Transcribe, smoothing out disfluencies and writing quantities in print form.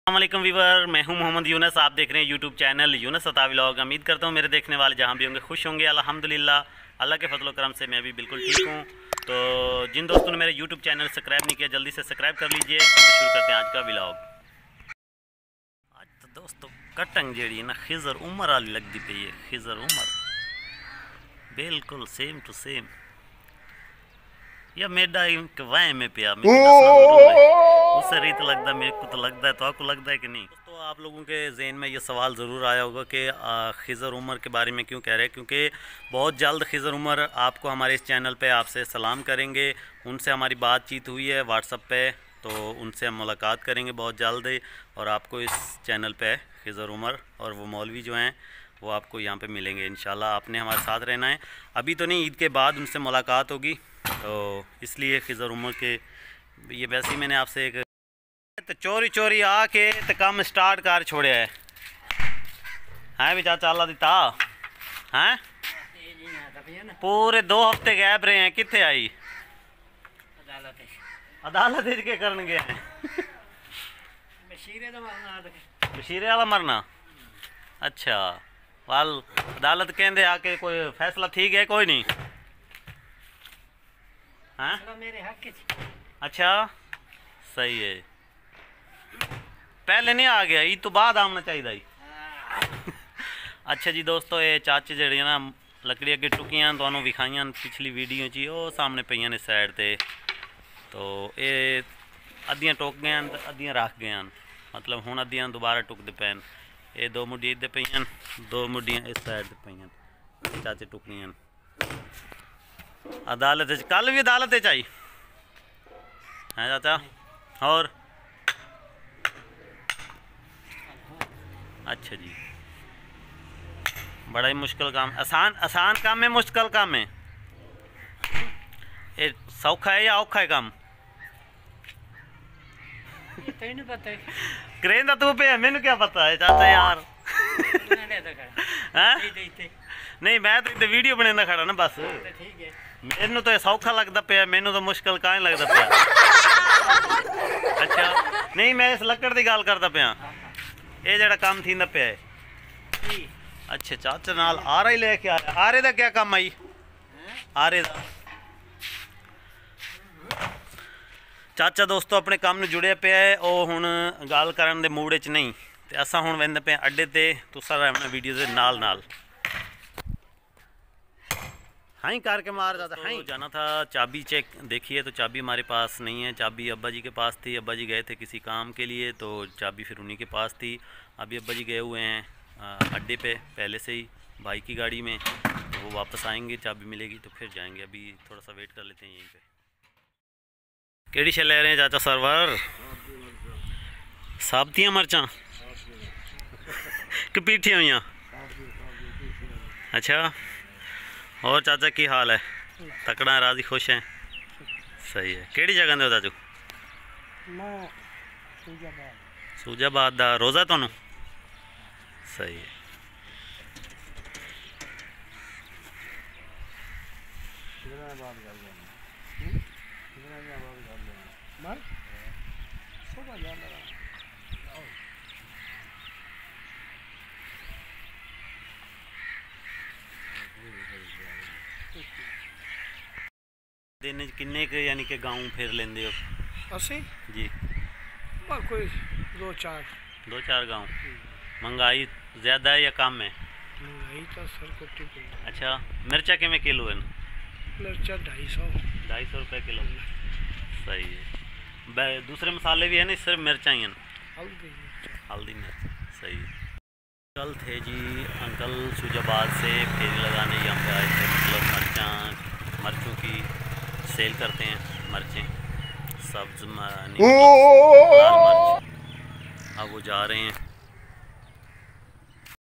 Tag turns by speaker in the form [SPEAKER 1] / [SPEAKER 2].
[SPEAKER 1] अस्सलामुअलैकुम वीवर, मैं हूं मोहम्मद यूनस। आप देख रहे हैं यूट्यूब चैनल यूनस अता व्लॉग। उम्मीद करता हूं मेरे देखने वाले जहां भी होंगे खुश होंगे। अल्हम्दुलिल्लाह, अल्लाह के फजल करम से मैं भी बिल्कुल ठीक हूं। तो जिन दोस्तों ने मेरे यूट्यूब चैनल सब्सक्राइब नहीं किया, जल्दी से सब्सक्राइब कर लीजिए। तो शुरू करते हैं आज का व्लॉग। आज तो दोस्तों कटंग जी ना खिजर उमर वाली लगती पई है। खिजर उमर बिल्कुल सेम टू सेम। या मेडा वाए में पिया उससे रीत लगता, मेरे को तो लगता है, तो आपको लगता है कि नहीं? तो आप लोगों के जहन में ये सवाल ज़रूर आया होगा कि खिजर उमर के बारे में क्यों कह रहे हैं, क्योंकि बहुत जल्द खिजर उमर आपको हमारे इस चैनल पे आपसे सलाम करेंगे। उनसे हमारी बातचीत हुई है व्हाट्सएप पे, तो उनसे हम मुलाकात करेंगे बहुत जल्द ही। और आपको इस चैनल पे खिजर उमर और वो मौलवी जो हैं वो आपको यहाँ पे मिलेंगे इंशाल्लाह। आपने हमारे साथ रहना है। अभी तो नहीं, ईद के बाद उनसे मुलाकात होगी, तो इसलिए खिजर उमर के ये वैसे ही मैंने आपसे एक तो चोरी चोरी आके तो काम स्टार्ट कर छोड़े हैं भी चाचा अल्लाह दिता हैं। पूरे 2 हफ्ते गैप रहे हैं, कितने आई अदालत के करन गए हैं। बशीरे वाला मरना, अच्छा वाल अदालत कहते आके कोई फैसला ठीक है कोई नहीं हाँ मेरे हक। अच्छा सही है, पहले नहीं आ गया, ईद तो बाद आना चाहिए। अच्छा जी दोस्तों, ये चाचे जड़ियाँ ना लकड़ी अगे टुकियां तो विखाइया पिछली वीडियो ची, वो सामने पईयां ने साइड ते। तो ये अद्धियां टुक गए, अद्धियां रख गए, मतलब हुण अद्धियां दोबारा टुकदे पैन। ये 2 मुड्डियां इधर पईयां, 2 मुड्डियां इस साइड ते पईयां, चाचे टुकनियां अदालत कल भी अदालत आई है चाचा। और अच्छा जी, बड़ा ही मुश्किल काम। आसान काम है, मुश्किल काम है? ये सौखा है या औखा है काम? करें तू पे, मैनू क्या पता है चाचा यार। नहीं मैं तो वीडियो बनाना खड़ा ना बस। मैनू तो सौखा लगता पे, मैनू तो मुश्किल कहीं लगता पे। अच्छा नहीं, मैं इस लकड़ की गल करता पाया, ये जड़ा काम थी पे है। अच्छा चाचा नाल आरा ही लेके आया। आरे दा क्या काम आई? आरे दा चाचा दोस्तों अपने काम में जुड़े पे है। वो हुण गल करन दे मूड च नहीं, ते असां हुण वेंदे पे अड्डे ते। तुसां रहना वीडियो दे नाल नाल। हाँ ही करके मार जाता है। तो जाना था चाबी चेक, देखिए तो चाबी हमारे पास नहीं है। चाबी अब्बा जी के पास थी, अब्बा जी गए थे किसी काम के लिए, तो चाबी फिर उन्हीं के पास थी। अभी अब्बा जी गए हुए हैं अड्डे पे पहले से ही भाई की गाड़ी में, तो वो वापस आएंगे, चाबी मिलेगी तो फिर जाएंगे। अभी थोड़ा सा वेट कर लेते हैं यहीं पे। केड़ी शे ले रहे हैं चाचा? सरवर साबतियाँ मरचा कि पीठियाँ हुई? अच्छा, और चाचा की हाल है? तकड़ा है, राजी खुश हैं? सही है। केड़ी जगह दे हो चाचू? सूजाबाद दा रोज़ा तुहानू? सही है। दिन किन्ने के यानी कि गाँव फिर लेंदे हो?
[SPEAKER 2] असी
[SPEAKER 1] जी
[SPEAKER 2] कोई 2-4
[SPEAKER 1] गाँव। महंगाई ज़्यादा है या कम है?
[SPEAKER 2] महंगाई तो सर कोटी पे।
[SPEAKER 1] अच्छा, मिर्चा किमें किलो है?
[SPEAKER 2] मिर्चा 250
[SPEAKER 1] रुपये किलो। सही है। दूसरे मसाले भी है ना, सिर्फ मिर्चा ही हैं? हल्दी मिर्च। सही है। कल थे जी अंकल सूजाबाद से फेरी लगाने यहाँ पे आए थे, मतलब मर्चों की सेल करते हैं, मर्चें सब्ज़ लाल मर्च। अब वो जा रहे हैं